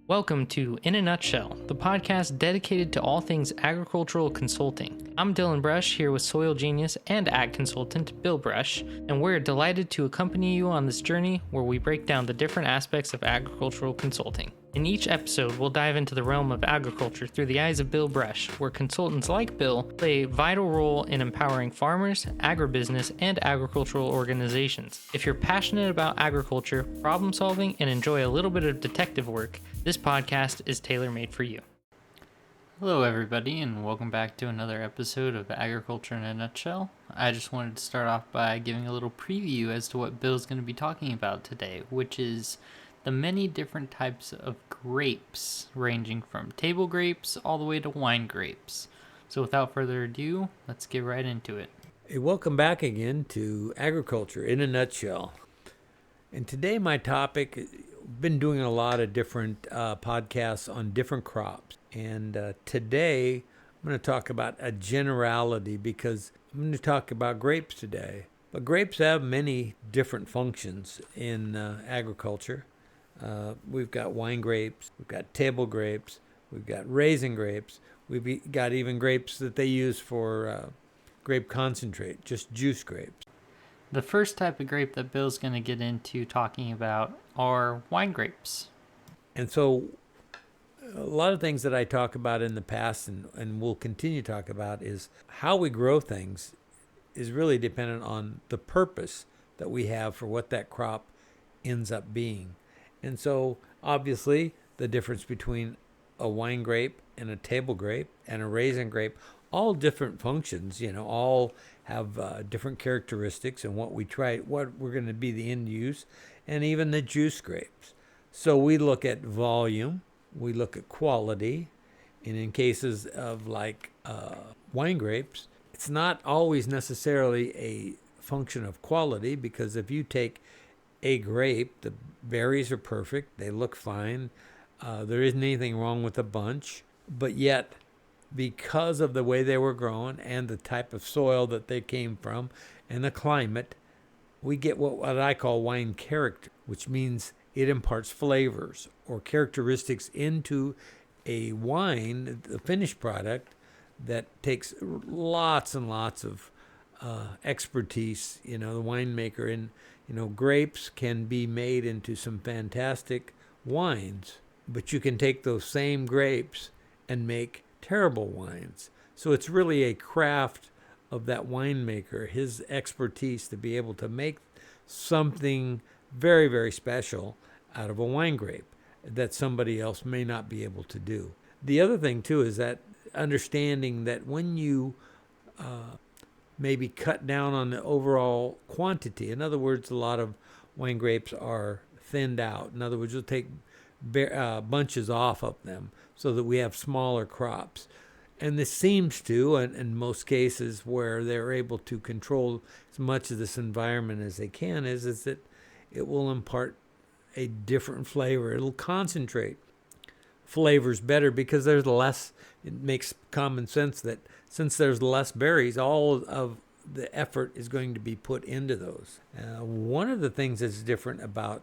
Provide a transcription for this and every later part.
Welcome to In a Nutshell, the podcast dedicated to all things agricultural consulting. I'm Dylan Brush here with soil genius and ag consultant Bill Brush, and we're delighted to accompany you on this journey where we break down the different aspects of agricultural consulting. In each episode, we'll dive into the realm of agriculture through the eyes of Bill Brush, where consultants like Bill play a vital role in empowering farmers, agribusiness, and agricultural organizations. If you're passionate about agriculture, problem solving, and enjoy a little bit of detective work, this podcast is tailor-made for you. Hello everybody, and welcome back to another episode of Agriculture in a Nutshell. I just wanted to start off by giving a little preview as to what Bill's going to be talking about today, which is the many different types of grapes, ranging from table grapes all the way to wine grapes. So without further ado, let's get right into it. Hey, welcome back again to Agriculture in a Nutshell. And today my topic, I've been doing a lot of different podcasts on different crops. And today I'm going to talk about a generality because I'm going to talk about grapes today. But grapes have many different functions in agriculture. We've got wine grapes, we've got table grapes, we've got raisin grapes, we've got even grapes that they use for grape concentrate, just juice grapes. The first type of grape that Bill's going to get into talking about are wine grapes. And so a lot of things that I talk about in the past and will continue to talk about is how we grow things is really dependent on the purpose that we have for what that crop ends up being. And so, obviously, the difference between a wine grape and a table grape and a raisin grape, all different functions, all have different characteristics and what we're going to be the end use, and even the juice grapes. So we look at volume, we look at quality, and in cases of wine grapes, it's not always necessarily a function of quality, because if you take a grape, the berries are perfect, they look fine, there isn't anything wrong with the bunch, but yet because of the way they were grown and the type of soil that they came from and the climate, we get what I call wine character, which means it imparts flavors or characteristics into a wine, the finished product, that takes lots and lots of expertise, the winemaker. And grapes can be made into some fantastic wines, but you can take those same grapes and make terrible wines. So it's really a craft of that winemaker, his expertise to be able to make something very, very special out of a wine grape that somebody else may not be able to do. The other thing too is that understanding that when you maybe cut down on the overall quantity. In other words, a lot of wine grapes are thinned out. In other words, you'll take bunches off of them so that we have smaller crops. And this seems to, in most cases where they're able to control as much of this environment as they can, is that it will impart a different flavor. It'll concentrate flavors better because there's less. It makes common sense that since there's less berries, all of the effort is going to be put into those. One of the things that's different about,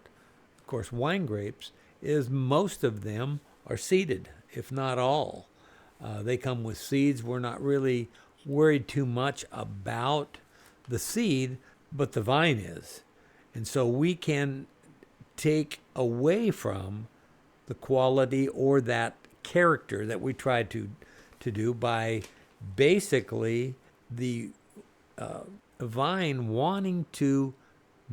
of course, wine grapes is most of them are seeded, if not all. They come with seeds. We're not really worried too much about the seed, but the vine is. And so we can take away from the quality or that character that we try to do by basically the vine wanting to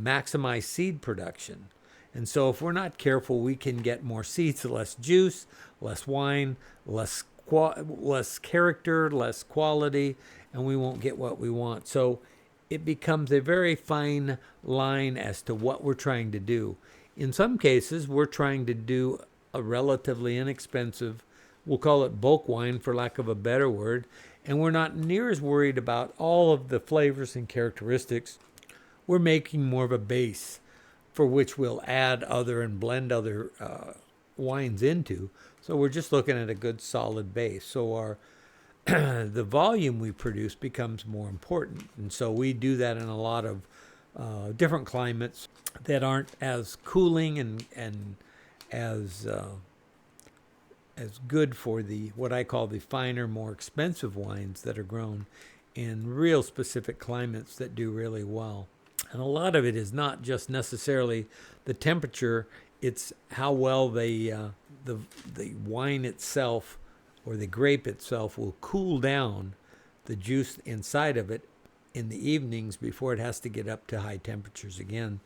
maximize seed production. And so if we're not careful, we can get more seeds, less juice, less wine, less character, less quality, and we won't get what we want. So it becomes a very fine line as to what we're trying to do. In some cases, we're trying to do a relatively inexpensive, we'll call it bulk wine for lack of a better word, and we're not near as worried about all of the flavors and characteristics. We're making more of a base for which we'll add other and blend other wines into. So we're just looking at a good solid base. So our the volume we produce becomes more important. And so we do that in a lot of different climates that aren't as cooling and as as good for the what I call the finer, more expensive wines that are grown in real specific climates that do really well. And a lot of it is not just necessarily the temperature; it's how well the wine itself or the grape itself will cool down the juice inside of it in the evenings before it has to get up to high temperatures again.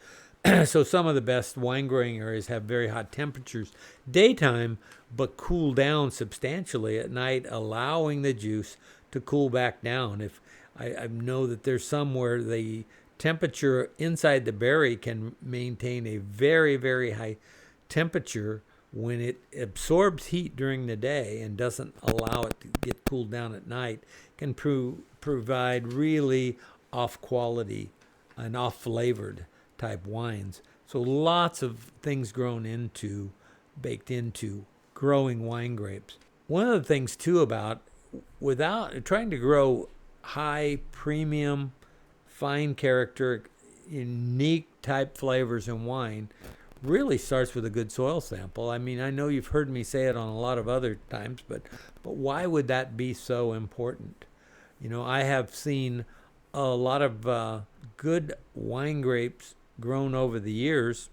So some of the best wine growing areas have very hot temperatures daytime, but cool down substantially at night, allowing the juice to cool back down. If I know that there's some where the temperature inside the berry can maintain a very, very high temperature when it absorbs heat during the day and doesn't allow it to get cooled down at night, can provide really off quality and off flavored type wines. So lots of things baked into growing wine grapes. One of the things too about without trying to grow high premium, fine character, unique type flavors in wine really starts with a good soil sample. I mean, I know you've heard me say it on a lot of other times, but why would that be so important? You know, I have seen a lot of good wine grapes grown over the years,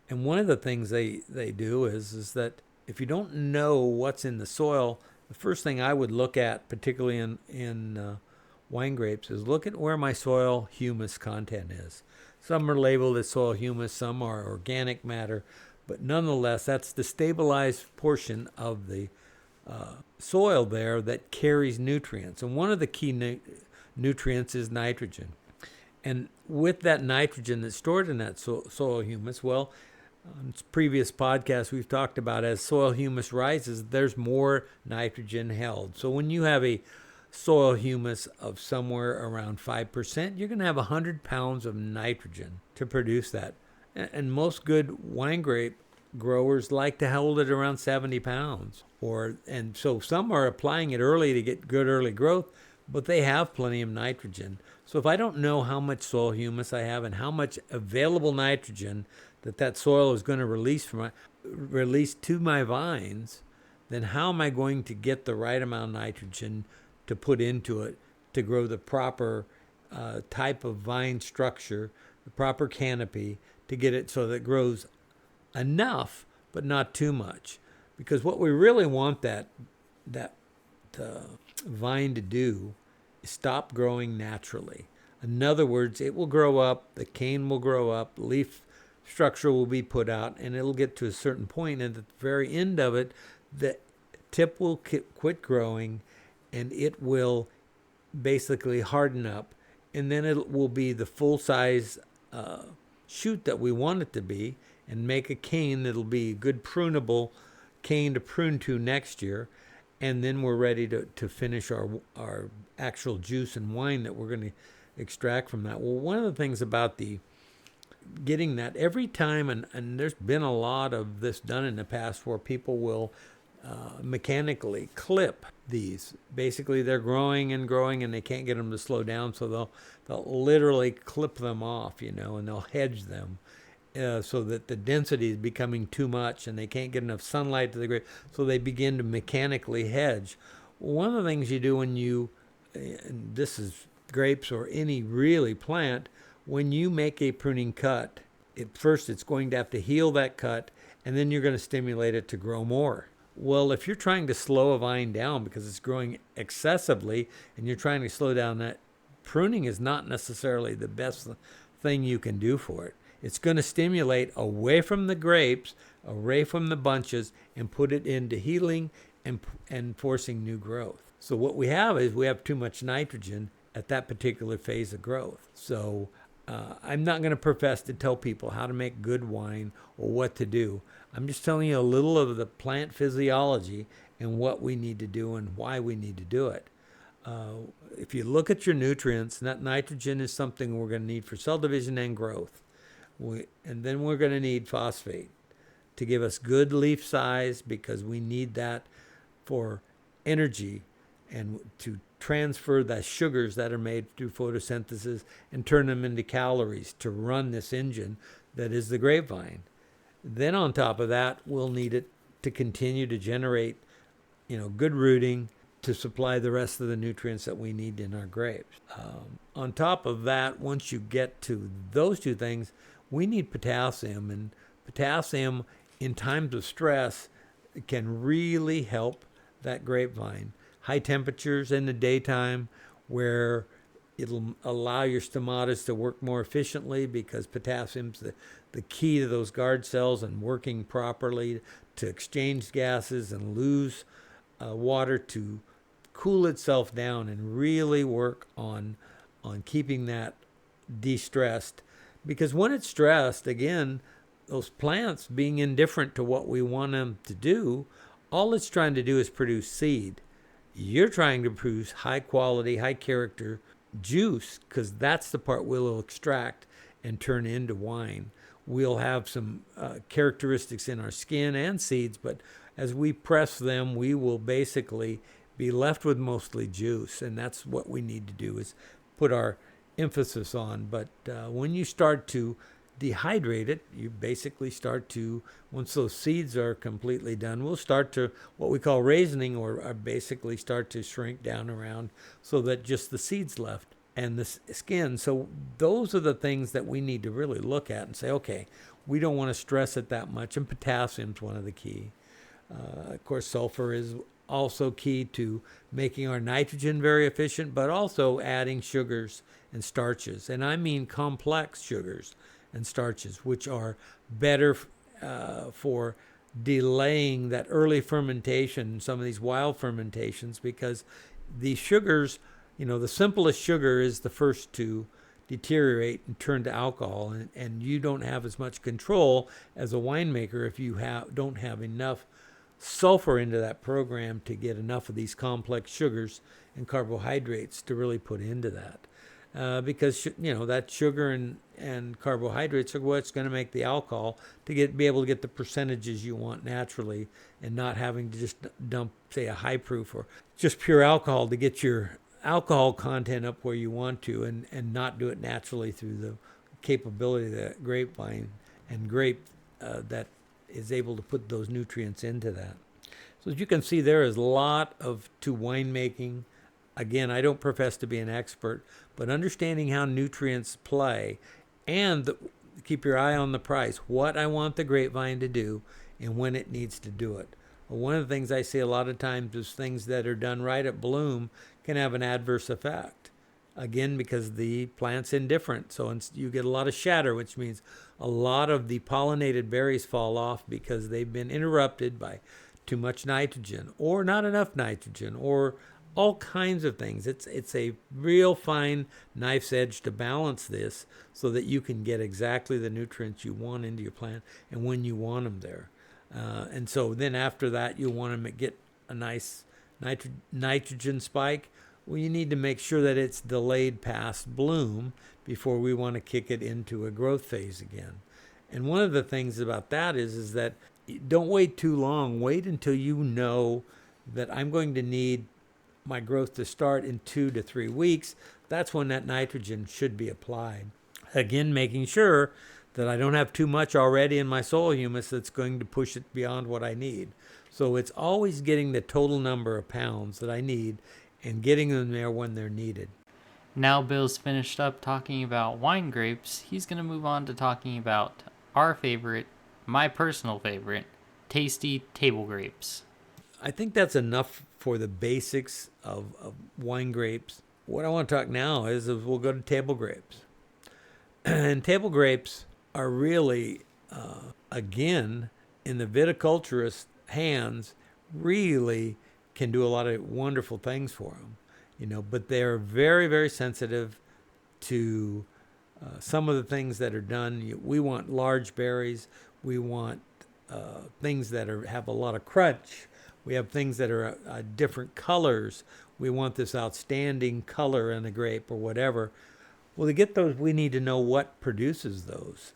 and one of the things they do is that if you don't know what's in the soil, the first thing I would look at, particularly in wine grapes, is look at where my soil humus content is. Some are labeled as soil humus, some are organic matter, but nonetheless, that's the stabilized portion of the soil there that carries nutrients. And one of the key nutrients is nitrogen. And with that nitrogen that's stored in that soil humus, well, on previous podcasts we've talked about as soil humus rises, there's more nitrogen held. So when you have a soil humus of somewhere around 5%, you're going to have 100 pounds of nitrogen to produce that. And most good wine grape growers like to hold it around 70 pounds. And so some are applying it early to get good early growth, but they have plenty of nitrogen. So if I don't know how much soil humus I have and how much available nitrogen that soil is going to release to my vines, then how am I going to get the right amount of nitrogen to put into it to grow the proper type of vine structure, the proper canopy, to get it so that it grows enough but not too much? Because what we really want that vine to do is stop growing naturally. In other words, it will grow up, the cane will grow up, leaf structure will be put out, and it'll get to a certain point, and at the very end of it, the tip will quit growing, and it will basically harden up, and then it will be the full-size shoot that we want it to be, and make a cane that'll be a good prunable cane to prune to next year, and then we're ready to finish our actual juice and wine that we're going to extract from that. Well, one of the things about getting that every time, and there's been a lot of this done in the past where people will mechanically clip these. Basically, they're growing and growing, and they can't get them to slow down, so they'll literally clip them off, and they'll hedge them so that the density is becoming too much, and they can't get enough sunlight to the grape, so they begin to mechanically hedge. One of the things you do when and this is grapes or any really plant, when you make a pruning cut, first it's going to have to heal that cut, and then you're going to stimulate it to grow more. Well, if you're trying to slow a vine down because it's growing excessively and you're trying to slow down that, pruning is not necessarily the best thing you can do for it. It's going to stimulate away from the grapes, away from the bunches, and put it into healing and forcing new growth. So what we have is we have too much nitrogen at that particular phase of growth. So I'm not going to profess to tell people how to make good wine or what to do. I'm just telling you a little of the plant physiology and what we need to do and why we need to do it. If you look at your nutrients, that nitrogen is something we're going to need for cell division and growth. And then we're going to need phosphate to give us good leaf size, because we need that for energy and to transfer the sugars that are made through photosynthesis and turn them into calories to run this engine that is the grapevine. Then on top of that, we'll need it to continue to generate, good rooting to supply the rest of the nutrients that we need in our grapes. On top of that, once you get to those two things, we need potassium, and potassium in times of stress can really help that grapevine. High temperatures in the daytime where it'll allow your stomatas to work more efficiently because potassium's the key to those guard cells and working properly to exchange gases and lose water to cool itself down and really work on keeping that de-stressed. Because when it's stressed, again, those plants being indifferent to what we want them to do, all it's trying to do is produce seed. You're trying to produce high quality, high character juice, because that's the part we'll extract and turn into wine. We'll have some characteristics in our skin and seeds, but as we press them, we will basically be left with mostly juice, and that's what we need to do, is put our emphasis on. But when you start to dehydrate it, you basically start to, once those seeds are completely done, we'll start to what we call raisoning, or basically start to shrink down around so that just the seeds left and the skin. So those are the things that we need to really look at and say, okay, we don't want to stress it that much, and potassium's one of the key. Of course, sulfur is also key to making our nitrogen very efficient, but also adding sugars and starches. And I mean complex sugars and starches, which are better for delaying that early fermentation, some of these wild fermentations, because the sugars, the simplest sugar is the first to deteriorate and turn to alcohol, and you don't have as much control as a winemaker if you don't have enough sulfur into that program to get enough of these complex sugars and carbohydrates to really put into that. Because that sugar and carbohydrates are what's going to make the alcohol to be able to get the percentages you want naturally, and not having to just dump, say, a high proof or just pure alcohol to get your alcohol content up where you want to, and not do it naturally through the capability of the grapevine and grape that is able to put those nutrients into that. So as you can see, there is a lot to winemaking. Again, I don't profess to be an expert, but understanding how nutrients play, and keep your eye on the price, what I want the grapevine to do and when it needs to do it. One of the things I see a lot of times is things that are done right at bloom can have an adverse effect. Again, because the plant's indifferent. So you get a lot of shatter, which means a lot of the pollinated berries fall off because they've been interrupted by too much nitrogen or not enough nitrogen or all kinds of things. It's a real fine knife's edge to balance this so that you can get exactly the nutrients you want into your plant and when you want them there. And so then after that, you want to get a nice nitrogen spike. Well, you need to make sure that it's delayed past bloom before we want to kick it into a growth phase again. And one of the things about that is that don't wait too long. Wait until you know that I'm going to need my growth to start in 2 to 3 weeks. That's when that nitrogen should be applied. Again, making sure that I don't have too much already in my soil humus that's going to push it beyond what I need. So it's always getting the total number of pounds that I need and getting them there when they're needed. Now Bill's finished up talking about wine grapes, he's going to move on to talking about our favorite, my personal favorite, tasty table grapes. I think that's enough for the basics of wine grapes. What I want to talk now is we'll go to table grapes. And table grapes are really, again, in the viticulturist hands, really can do a lot of wonderful things for them, but they're very, very sensitive to some of the things that are done. We want large berries. We want things that have a lot of crunch. We have things that are different colors. We want this outstanding color in a grape or whatever. Well, to get those, we need to know what produces those.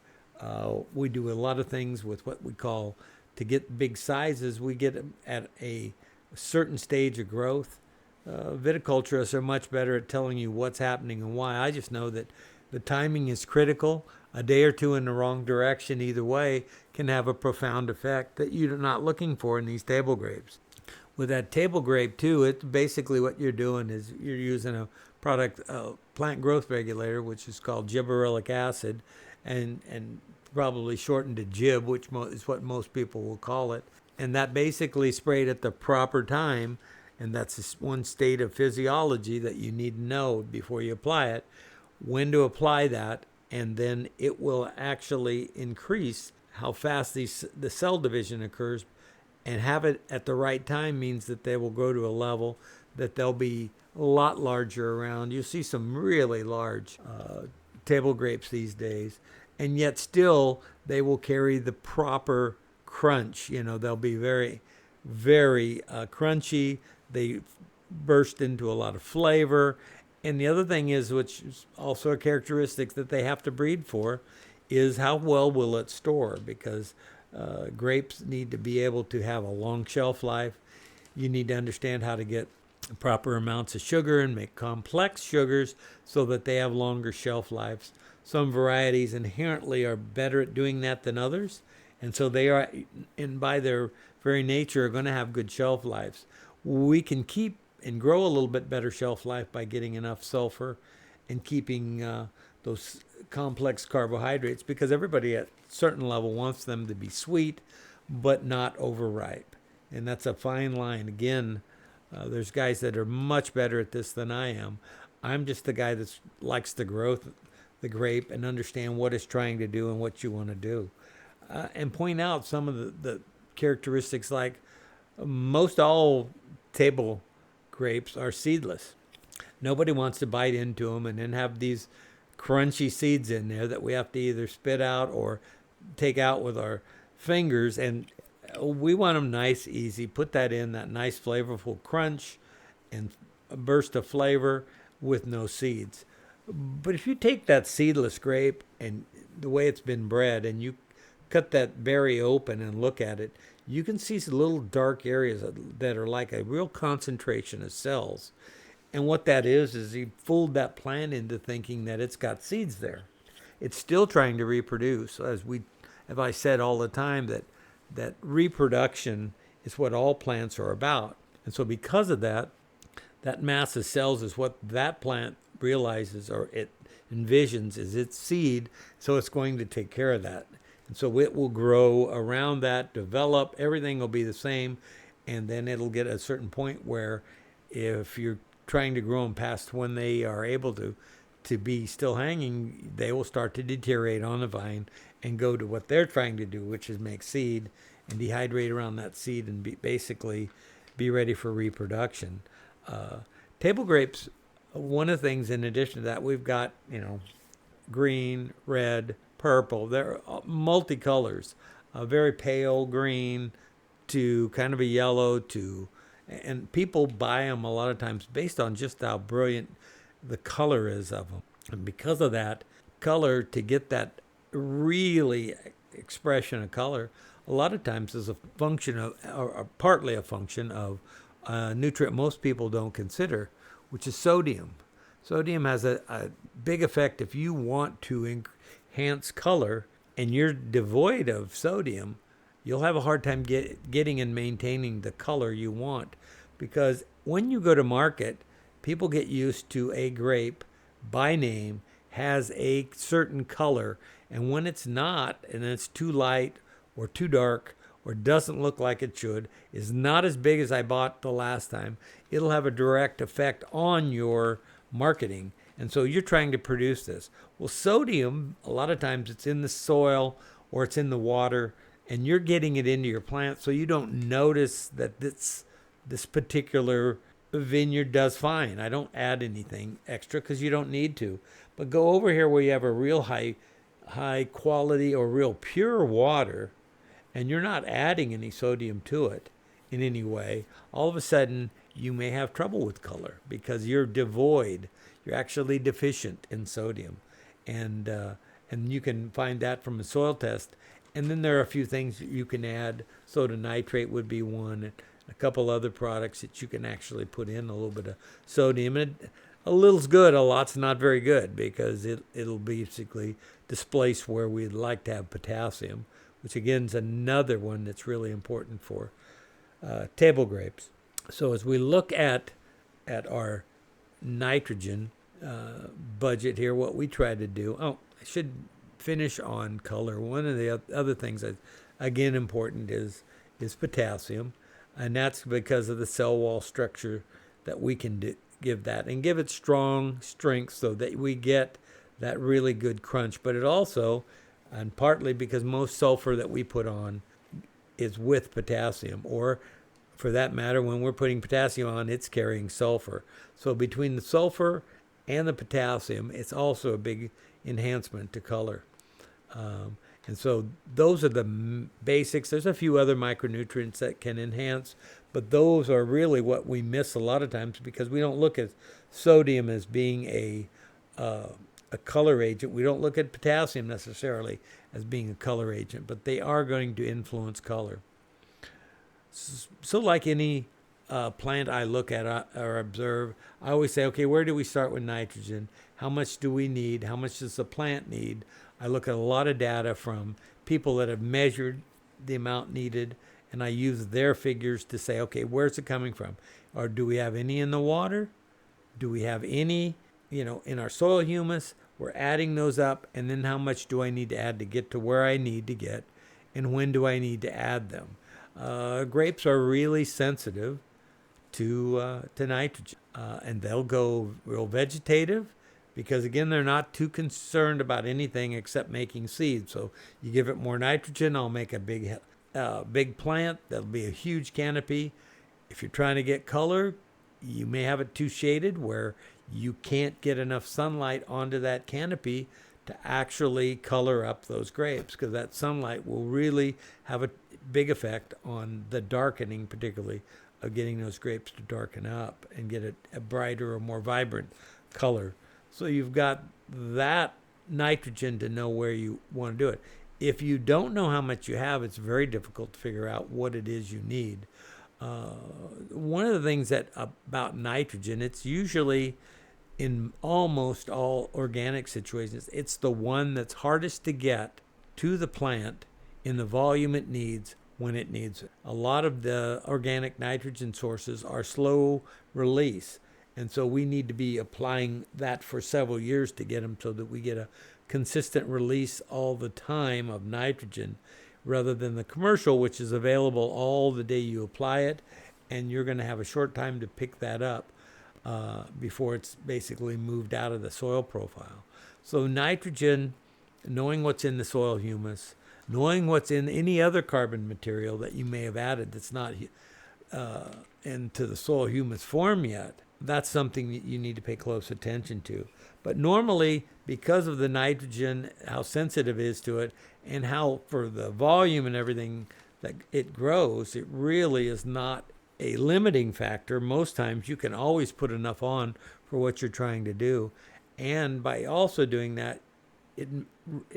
We do a lot of things with what we call, to get big sizes, we get them at a certain stage of growth. Viticulturists are much better at telling you what's happening and why. I just know that the timing is critical. a day or two in the wrong direction either way can have a profound effect that you're not looking for in these table grapes. With that table grape too, it's basically what you're doing is you're using a product, plant growth regulator, which is called gibberellic acid, and probably shortened to GIB, which is what most people will call it. And that basically sprayed at the proper time, and that's one state of physiology that you need to know before you apply it, when to apply that, and then it will actually increase how fast the cell division occurs. And have it at the right time means that they will grow to a level that they'll be a lot larger around. You'll see some really large table grapes these days, and yet still they will carry the proper crunch. They'll be very, very crunchy. They burst into a lot of flavor. And the other thing is, which is also a characteristic that they have to breed for, is how well will it store, because grapes need to be able to have a long shelf life. You need to understand how to get proper amounts of sugar and make complex sugars so that they have longer shelf lives. Some varieties inherently are better at doing that than others, and so they are, and by their very nature, are going to have good shelf lives. We can keep and grow a little bit better shelf life by getting enough sulfur and keeping those complex carbohydrates, because everybody at a certain level wants them to be sweet but not overripe, and that's a fine line. Again, there's guys that are much better at this than I am. I'm just the guy that likes to grow the grape and understand what it's trying to do and what you want to do, and point out some of the characteristics, like most all table grapes are seedless. Nobody wants to bite into them and then have these crunchy seeds in there that we have to either spit out or take out with our fingers. And we want them nice, easy. Put that in, that nice flavorful crunch and a burst of flavor with no seeds. But if you take that seedless grape and the way it's been bred, and you cut that berry open and look at it, you can see some little dark areas that are like a real concentration of cells. And what that is he fooled that plant into thinking that it's got seeds there. It's still trying to reproduce. As I said all the time, that reproduction is what all plants are about. And so because of that, that mass of cells is what that plant realizes, or it envisions, is its seed. So it's going to take care of that. And so it will grow around that, develop, everything will be the same. And then it'll get a certain point where if you're trying to grow them past when they are able to be still hanging, they will start to deteriorate on the vine and go to what they're trying to do, which is make seed and dehydrate around that seed and basically be ready for reproduction. Table grapes, one of the things in addition to that, we've got, green, red, purple. They're multicolors, very pale green to kind of a yellow and people buy them a lot of times based on just how brilliant the color is of them. And because of that color, to get that really expression of color, a lot of times is a function of, or partly a function of a nutrient most people don't consider, which is sodium. Sodium has a big effect. If you want to enhance color and you're devoid of sodium, you'll have a hard time getting and maintaining the color you want. Because when you go to market, people get used to a grape by name has a certain color, and when it's not, and it's too light or too dark or doesn't look like it should, is not as big as I bought the last time, it'll have a direct effect on your marketing. And so you're trying to produce this. Well, sodium, a lot of times it's in the soil or it's in the water, and you're getting it into your plant, so you don't notice that this particular vineyard does fine. I don't add anything extra because you don't need to. But go over here where you have a real high quality or real pure water, and you're not adding any sodium to it in any way. All of a sudden, you may have trouble with color because you're devoid. You're actually deficient in sodium, and you can find that from a soil test. And then there are a few things that you can add. Soda nitrate would be one, and a couple other products that you can actually put in a little bit of sodium. And a little's good, a lot's not very good, because it'll basically displace where we'd like to have potassium, which again is another one that's really important for table grapes. So as we look at our nitrogen budget here, what we try to do, I should finish on color. One of the other things that, again, important is potassium, and that's because of the cell wall structure that we can give that and give it strong strength so that we get that really good crunch. But it also, and partly because most sulfur that we put on is with potassium, or for that matter, when we're putting potassium on, it's carrying sulfur. So between the sulfur and the potassium, it's also a big enhancement to color. And so those are the basics. There's a few other micronutrients that can enhance, but those are really what we miss a lot of times because we don't look at sodium as being a color agent. We don't look at potassium necessarily as being a color agent, but they are going to influence color. So like any plant I look at or observe, I always say, okay, where do we start with nitrogen? How much do we need? How much does the plant need? I look at a lot of data from people that have measured the amount needed, and I use their figures to say, okay, where's it coming from? Or do we have any in the water? Do we have any, in our soil humus? We're adding those up, and then how much do I need to add to get to where I need to get, and when do I need to add them? Grapes are really sensitive to nitrogen, and they'll go real vegetative because, again, they're not too concerned about anything except making seeds. So you give it more nitrogen, I'll make a big plant. That'll be a huge canopy. If you're trying to get color, you may have it too shaded where you can't get enough sunlight onto that canopy to actually color up those grapes, because that sunlight will really have a big effect on the darkening, particularly of getting those grapes to darken up and get a brighter or more vibrant color. So you've got that nitrogen to know where you want to do it. If you don't know how much you have, it's very difficult to figure out what it is you need. One of the things about nitrogen, it's usually in almost all organic situations, it's the one that's hardest to get to the plant in the volume it needs when it needs it. A lot of the organic nitrogen sources are slow release, and so we need to be applying that for several years to get them so that we get a consistent release all the time of nitrogen, rather than the commercial, which is available all the day you apply it, and you're going to have a short time to pick that up before it's basically moved out of the soil profile. So nitrogen, knowing what's in the soil humus, knowing what's in any other carbon material that you may have added that's not into the soil humus form yet, that's something that you need to pay close attention to. But normally, because of the nitrogen, how sensitive it is to it, and how for the volume and everything that it grows, it really is not a limiting factor. Most times you can always put enough on for what you're trying to do. And by also doing that, it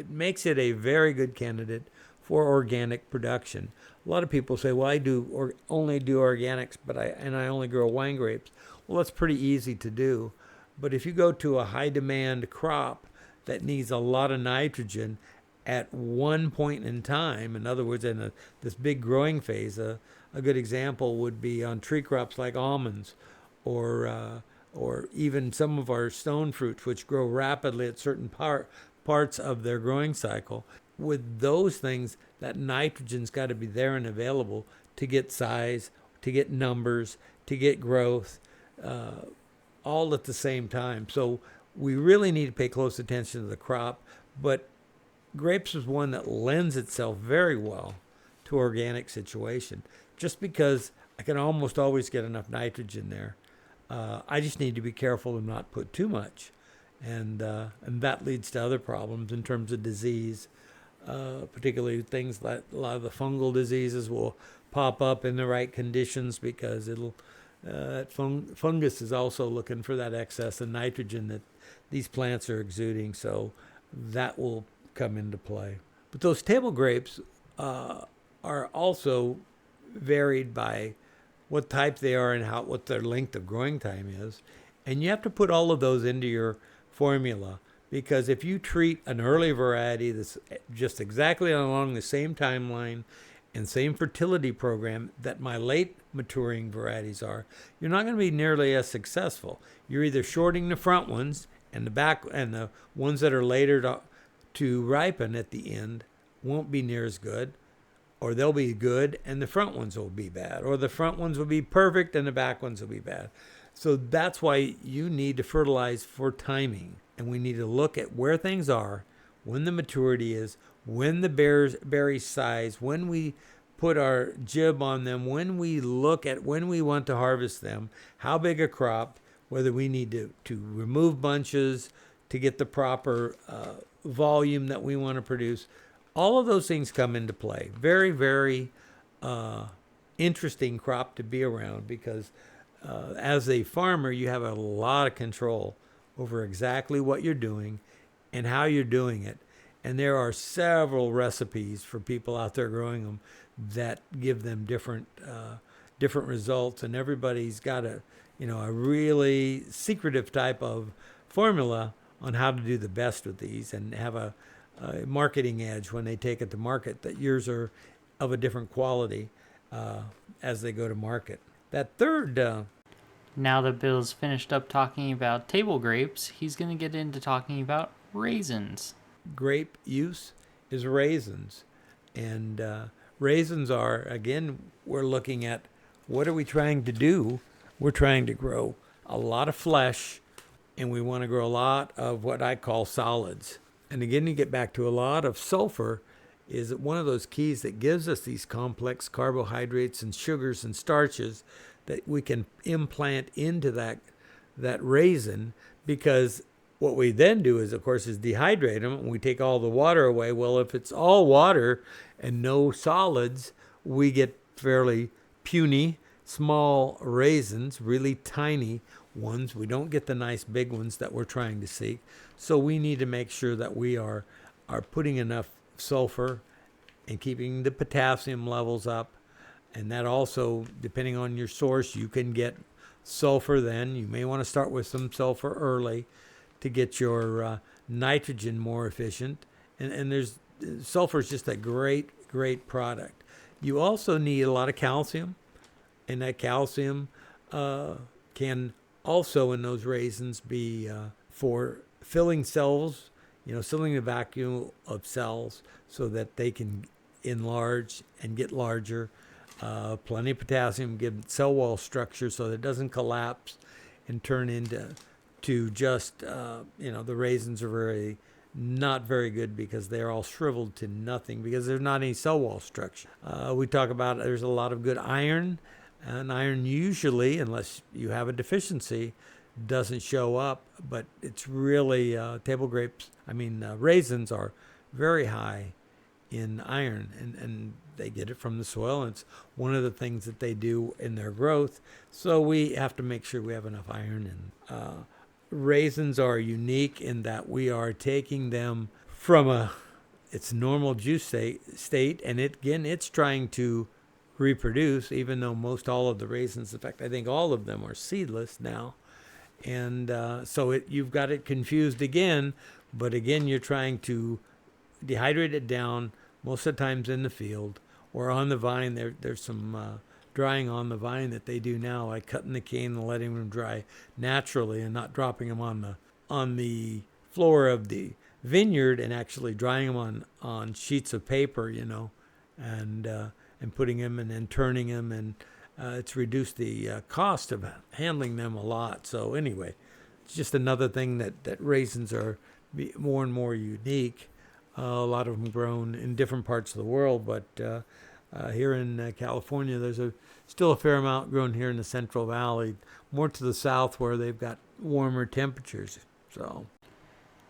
makes it a very good candidate for organic production. A lot of people say, well, I only do organics, but I only grow wine grapes. Well, that's pretty easy to do. But if you go to a high demand crop that needs a lot of nitrogen at one point in time, in other words, in this big growing phase, a good example would be on tree crops like almonds, or even some of our stone fruits, which grow rapidly at certain parts of their growing cycle. With those things, that nitrogen's got to be there and available to get size, to get numbers, to get growth, all at the same time. So we really need to pay close attention to the crop, but grapes is one that lends itself very well to organic situation, just because I can almost always get enough nitrogen there. I just need to be careful to not put too much, and that leads to other problems in terms of disease, particularly things like a lot of the fungal diseases will pop up in the right conditions because fungus is also looking for that excess of nitrogen that these plants are exuding, so that will come into play. But those table grapes are also varied by what type they are and what their length of growing time is, and you have to put all of those into your formula Because if you treat an early variety that's just exactly along the same timeline and same fertility program that my late maturing varieties are, you're not going to be nearly as successful. You're either shorting the front ones and the back, and the ones that are later to ripen at the end won't be near as good, or they'll be good and the front ones will be bad, or the front ones will be perfect and the back ones will be bad. So that's why you need to fertilize for timing, and we need to look at where things are, when the maturity is, when the berry size, when we put our jib on them, when we look at when we want to harvest them, how big a crop, whether we need to remove bunches to get the proper volume that we want to produce. All of those things come into play. Very, very interesting crop to be around, because as a farmer, you have a lot of control over exactly what you're doing and how you're doing it. And there are several recipes for people out there growing them that give them different results. And everybody's got a really secretive type of formula on how to do the best with these, and have a marketing edge when they take it to market, that yours are of a different quality as they go to market. That third... Now that Bill's finished up talking about table grapes, he's going to get into talking about raisins. Grape use is raisins. And raisins are, again, we're looking at what are we trying to do? We're trying to grow a lot of flesh, and we want to grow a lot of what I call solids. And again, you get back to a lot of sulfur is one of those keys that gives us these complex carbohydrates and sugars and starches that we can implant into that raisin, because what we then do is, of course, is dehydrate them, and we take all the water away. Well, if it's all water and no solids, we get fairly puny, small raisins, really tiny ones. We don't get the nice big ones that we're trying to seek. So we need to make sure that we are putting enough sulfur and keeping the potassium levels up. And that also, depending on your source, you can get sulfur then. You may want to start with some sulfur early to get your nitrogen more efficient. And there's sulfur is just a great, great product. You also need a lot of calcium, and that calcium can also in those raisins be for filling cells, filling the vacuum of cells so that they can enlarge and get larger. Plenty of potassium, give cell wall structure so that it doesn't collapse and turn into just, the raisins are not very good because they're all shriveled to nothing because there's not any cell wall structure. We talk about there's a lot of good iron, and iron usually, unless you have a deficiency, doesn't show up, but it's really raisins are very high in iron, and they get it from the soil, and it's one of the things that they do in their growth. So we have to make sure we have enough iron. And raisins are unique in that we are taking them from its normal juice state, and it's trying to reproduce, even though most all of the raisins, in fact, I think all of them are seedless now. And so you've got it confused again, but again, you're trying to dehydrate it down most of the times in the field or on the vine. There's some drying on the vine that they do now, like cutting the cane and letting them dry naturally and not dropping them on the floor of the vineyard, and actually drying them on sheets of paper, and putting them and then turning them, and it's reduced the cost of handling them a lot. So anyway, it's just another thing that raisins are more and more unique. A lot of them grown in different parts of the world, but here in California, there's still a fair amount grown here in the Central Valley, more to the south where they've got warmer temperatures. So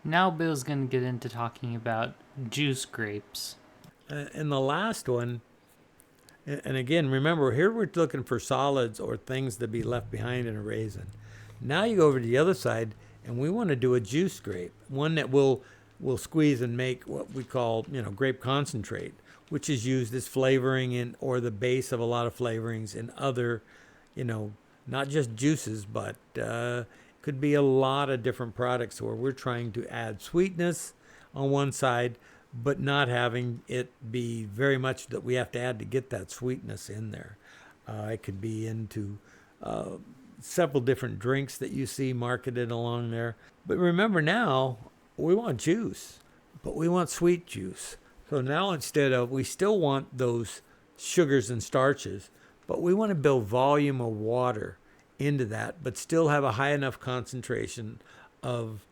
now Bill's going to get into talking about juice grapes. And the last one, and again, remember, here we're looking for solids or things to be left behind in a raisin. Now you go over to the other side, and we want to do a juice grape, one that will squeeze and make what we call, grape concentrate, which is used as flavoring or the base of a lot of flavorings in other, not just juices, but could could be a lot of different products where we're trying to add sweetness on one side, but not having it be very much that we have to add to get that sweetness in there. It could be into several different drinks that you see marketed along there. But remember now, we want juice, but we want sweet juice. So now we still want those sugars and starches, but we want to build volume of water into that, but still have a high enough concentration of,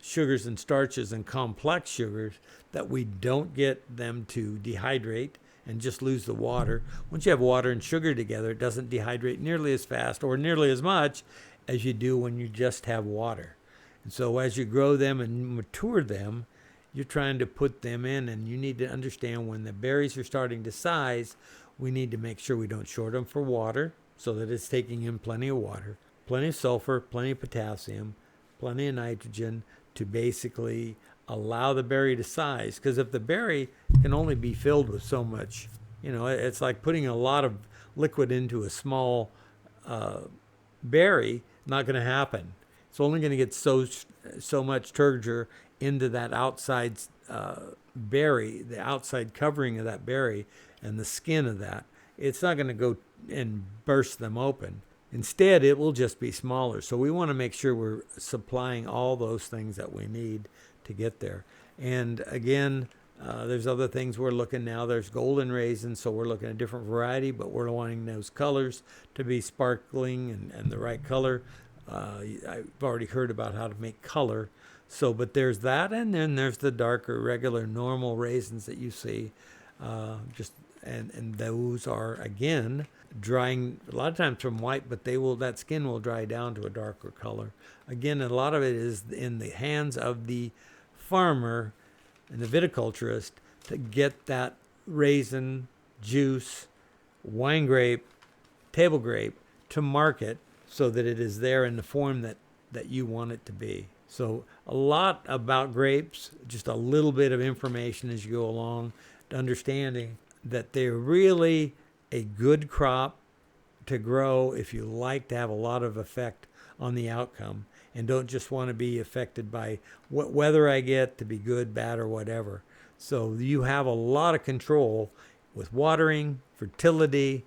sugars and starches and complex sugars that we don't get them to dehydrate and just lose the water. Once you have water and sugar together, it doesn't dehydrate nearly as fast or nearly as much as you do when you just have water. And so as you grow them and mature them, you're trying to put them in, and you need to understand when the berries are starting to size, we need to make sure we don't short them for water so that it's taking in plenty of water, plenty of sulfur, plenty of potassium, plenty of nitrogen to basically allow the berry to size. Because if the berry can only be filled with so much, it's like putting a lot of liquid into a small berry, not going to happen. It's only going to get so much turgor into that outside berry, the outside covering of that berry and the skin of that. It's not going to go and burst them open. Instead, it will just be smaller. So we want to make sure we're supplying all those things that we need to get there. And again, there's other things we're looking now. There's golden raisins, so we're looking at a different variety, but we're wanting those colors to be sparkling and the right color. I've already heard about how to make color. But there's that, and then there's the darker, regular, normal raisins that you see. And those are, again, drying a lot of times from white, but that skin will dry down to a darker color. Again, a lot of it is in the hands of the farmer and the viticulturist to get that raisin, juice, wine grape, table grape to market so that it is there in the form that you want it to be. So a lot about grapes, just a little bit of information as you go along, understanding that they're really a good crop to grow if you like to have a lot of effect on the outcome and don't just want to be affected by what weather I get to be good, bad, or whatever. So you have a lot of control with watering, fertility,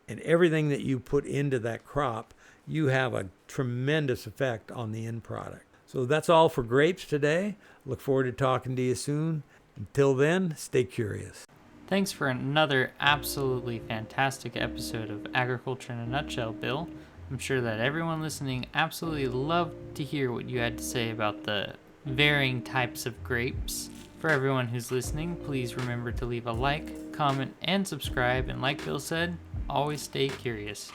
and everything that you put into that crop. You have a tremendous effect on the end product. So that's all for grapes today. Look forward to talking to you soon. Until then, stay curious. Thanks for another absolutely fantastic episode of Agriculture in a Nutshell, Bill. I'm sure that everyone listening absolutely loved to hear what you had to say about the varying types of grapes. For everyone who's listening, please remember to leave a like, comment, and subscribe. And like Bill said, always stay curious.